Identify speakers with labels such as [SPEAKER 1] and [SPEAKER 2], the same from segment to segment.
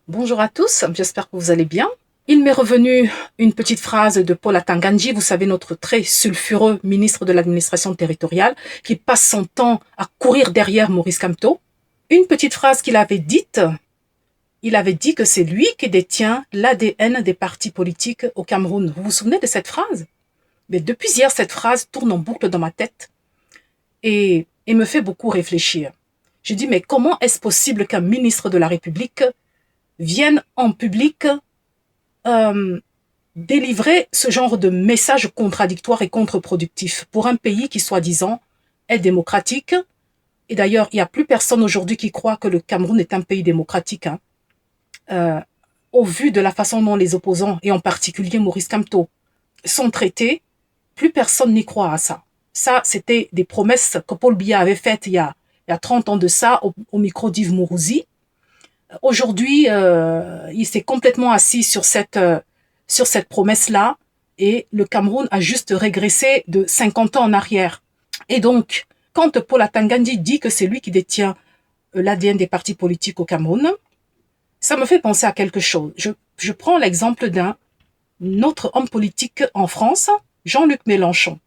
[SPEAKER 1] Bonjour à tous, j'espère que vous allez bien. Il m'est revenu une petite phrase de Paul Atanga-Nji, vous savez, notre très sulfureux ministre de l'administration territoriale, qui passe son temps à courir derrière Maurice Kamto. Une petite phrase qu'il avait dite, il avait dit que c'est lui qui détient l'ADN des partis politiques au Cameroun. Vous vous souvenez de cette phrase? Mais depuis hier, cette phrase tourne en boucle dans ma tête et me fait beaucoup réfléchir. Je dis, mais comment est-ce possible qu'un ministre de la République viennent en public délivrer ce genre de messages contradictoires et contre-productifs pour un pays qui, soi-disant, est démocratique. Et d'ailleurs, il n'y a plus personne aujourd'hui qui croit que le Cameroun est un pays démocratique. Au vu de la façon dont les opposants, et en particulier Maurice Kamto, sont traités, plus personne n'y croit à ça. Ça, c'était des promesses que Paul Biya avait faites il y a 30 ans de ça au micro d'Yves Mourouzi. Aujourd'hui, il s'est complètement assis sur cette promesse-là et le Cameroun a juste régressé de 50 ans en arrière. Et donc, quand Paul Atanga-Nji dit que c'est lui qui détient l'ADN des partis politiques au Cameroun, ça me fait penser à quelque chose. Je prends l'exemple d'un autre homme politique en France, Jean-Luc Mélenchon.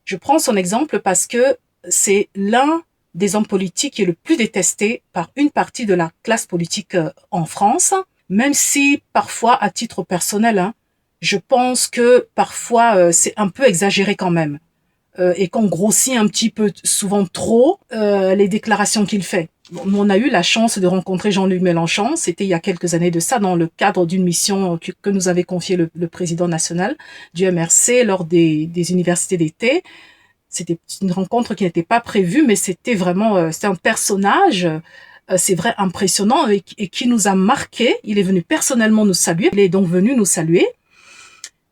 [SPEAKER 1] Je prends son exemple parce que c'est l'un des hommes politiques qui est le plus détesté par une partie de la classe politique en France, même si parfois, à titre personnel, je pense que parfois c'est un peu exagéré quand même et qu'on grossit un petit peu souvent trop les déclarations qu'il fait. On a eu la chance de rencontrer Jean-Luc Mélenchon, c'était il y a quelques années de ça, dans le cadre d'une mission que nous avait confiée le président national du MRC lors des universités d'été. C'était une rencontre qui n'était pas prévue, mais c'était vraiment, c'était un personnage, c'est vrai, impressionnant et qui nous a marqué. Il est venu personnellement nous saluer. Il est donc venu nous saluer.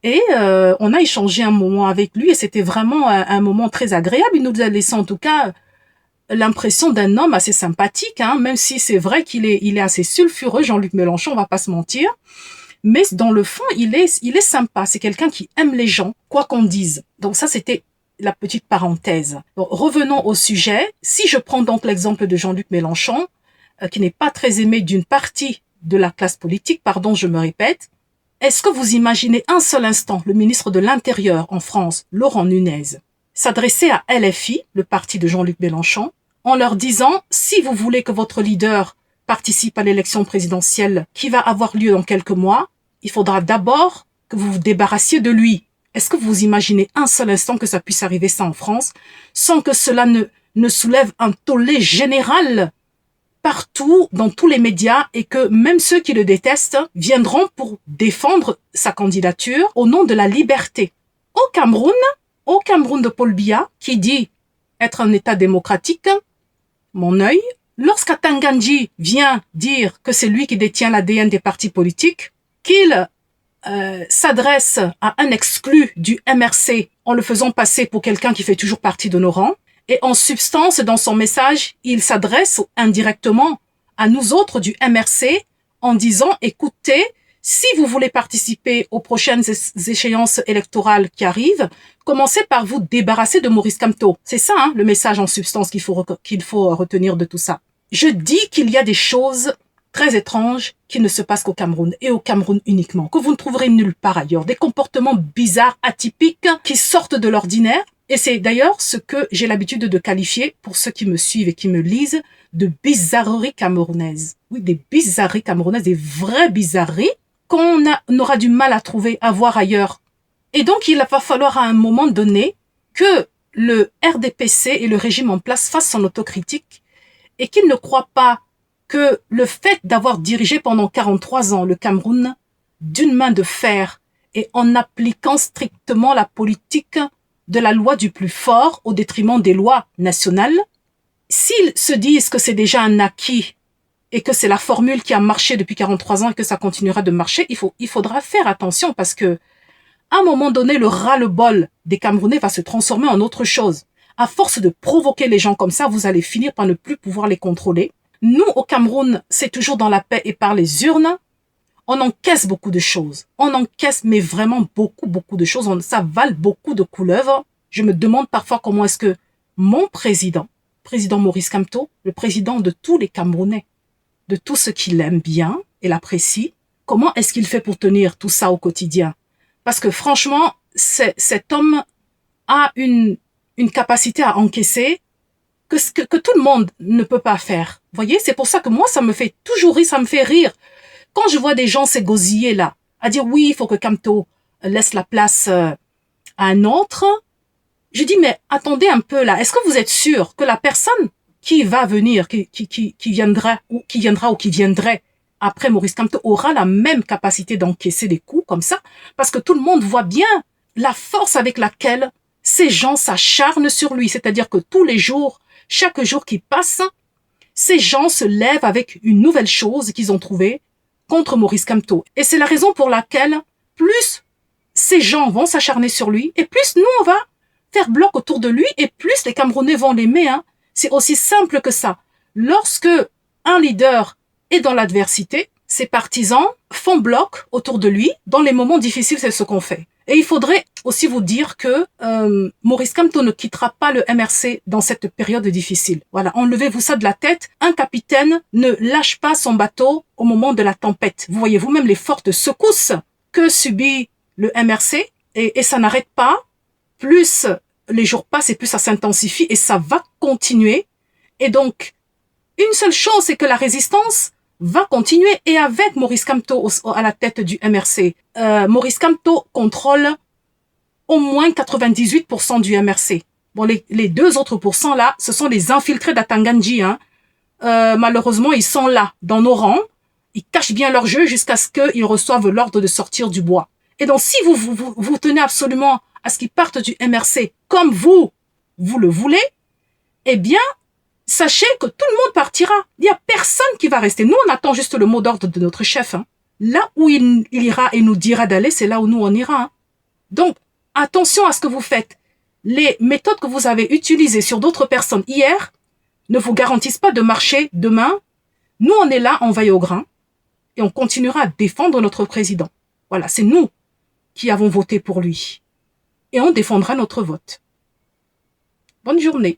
[SPEAKER 1] Et on a échangé un moment avec lui et c'était vraiment un moment très agréable. Il nous a laissé en tout cas l'impression d'un homme assez sympathique, même si c'est vrai qu'il est assez sulfureux, Jean-Luc Mélenchon, on va pas se mentir. Mais dans le fond, il est sympa. C'est quelqu'un qui aime les gens, quoi qu'on dise. Donc ça, c'était la petite parenthèse. Bon, revenons au sujet. Si je prends donc l'exemple de Jean-Luc Mélenchon, qui n'est pas très aimé d'une partie de la classe politique, pardon, je me répète, est-ce que vous imaginez un seul instant le ministre de l'Intérieur en France, Laurent Nunez, s'adresser à LFI, le parti de Jean-Luc Mélenchon, en leur disant « Si vous voulez que votre leader participe à l'élection présidentielle qui va avoir lieu dans quelques mois, il faudra d'abord que vous vous débarrassiez de lui. » Est-ce que vous imaginez un seul instant que ça puisse arriver ça en France, sans que cela ne soulève un tollé général partout, dans tous les médias, et que même ceux qui le détestent viendront pour défendre sa candidature au nom de la liberté. Au Cameroun de Paul Biya, qui dit être un État démocratique, mon œil, lorsqu'Atanga-Nji vient dire que c'est lui qui détient l'ADN des partis politiques, qu'il s'adresse à un exclu du MRC en le faisant passer pour quelqu'un qui fait toujours partie de nos rangs. Et en substance, dans son message, il s'adresse indirectement à nous autres du MRC en disant « Écoutez, si vous voulez participer aux prochaines échéances électorales qui arrivent, commencez par vous débarrasser de Maurice Kamto. » C'est ça, le message en substance qu'il faut retenir de tout ça. Je dis qu'il y a des choses très étranges qui ne se passent qu'au Cameroun, et au Cameroun uniquement, que vous ne trouverez nulle part ailleurs. Des comportements bizarres, atypiques, qui sortent de l'ordinaire. Et c'est d'ailleurs ce que j'ai l'habitude de qualifier, pour ceux qui me suivent et qui me lisent, de bizarreries camerounaises. Oui, des bizarreries camerounaises, des vraies bizarreries qu'on aura du mal à voir ailleurs. Et donc, il va falloir à un moment donné que le RDPC et le régime en place fassent son autocritique et qu'ils ne croient pas que le fait d'avoir dirigé pendant 43 ans le Cameroun d'une main de fer et en appliquant strictement la politique de la loi du plus fort au détriment des lois nationales, s'ils se disent que c'est déjà un acquis et que c'est la formule qui a marché depuis 43 ans et que ça continuera de marcher, il faudra faire attention parce que à un moment donné, le ras-le-bol des Camerounais va se transformer en autre chose. À force de provoquer les gens comme ça, vous allez finir par ne plus pouvoir les contrôler. Nous, au Cameroun, c'est toujours dans la paix et par les urnes. On encaisse beaucoup de choses. On encaisse, mais vraiment beaucoup, beaucoup de choses. Ça vale beaucoup de couleuvres. Je me demande parfois comment est-ce que mon président Maurice Kamto, le président de tous les Camerounais, de tous ceux qui l'aiment bien, et l'apprécie. Comment est-ce qu'il fait pour tenir tout ça au quotidien? Parce que franchement, cet homme a une capacité à encaisser que tout le monde ne peut pas faire. Vous voyez, c'est pour ça que moi, ça me fait toujours rire, ça me fait rire. Quand je vois des gens s'égosiller là, à dire oui, il faut que Kamto laisse la place à un autre, je dis mais attendez un peu là, est-ce que vous êtes sûr que la personne qui va venir, qui viendra ou qui viendrait après Maurice Kamto aura la même capacité d'encaisser des coups comme ça? Parce que tout le monde voit bien la force avec laquelle ces gens s'acharnent sur lui. C'est-à-dire que tous les jours, chaque jour qui passe, ces gens se lèvent avec une nouvelle chose qu'ils ont trouvée contre Maurice Kamto. Et c'est la raison pour laquelle plus ces gens vont s'acharner sur lui et plus nous, on va faire bloc autour de lui et plus les Camerounais vont l'aimer. C'est aussi simple que ça. Lorsque un leader est dans l'adversité, ses partisans font bloc autour de lui. Dans les moments difficiles, c'est ce qu'on fait. Et il faudrait aussi vous dire que Maurice Kamto ne quittera pas le MRC dans cette période difficile. Voilà, enlevez-vous ça de la tête. Un capitaine ne lâche pas son bateau au moment de la tempête. Vous voyez vous-même les fortes secousses que subit le MRC et ça n'arrête pas. Plus les jours passent et plus ça s'intensifie et ça va continuer. Et donc, une seule chose, c'est que la résistance va continuer et avec Maurice Kamto à la tête du MRC. Maurice Kamto contrôle au moins 98% du MRC. Bon, les 2 autres pourcents là, ce sont les infiltrés d'Atanganji. Malheureusement, ils sont là, dans nos rangs. Ils cachent bien leur jeu jusqu'à ce qu'ils reçoivent l'ordre de sortir du bois. Et donc, si vous tenez absolument à ce qu'ils partent du MRC comme vous le voulez, eh bien, sachez que tout le monde partira. Il n'y a personne qui va rester. Nous, on attend juste le mot d'ordre de notre chef. Là où il ira et nous dira d'aller, c'est là où nous, on ira. Donc, attention à ce que vous faites. Les méthodes que vous avez utilisées sur d'autres personnes hier ne vous garantissent pas de marcher demain. Nous, on est là, on veille au grain et on continuera à défendre notre président. Voilà, c'est nous qui avons voté pour lui. Et on défendra notre vote. Bonne journée.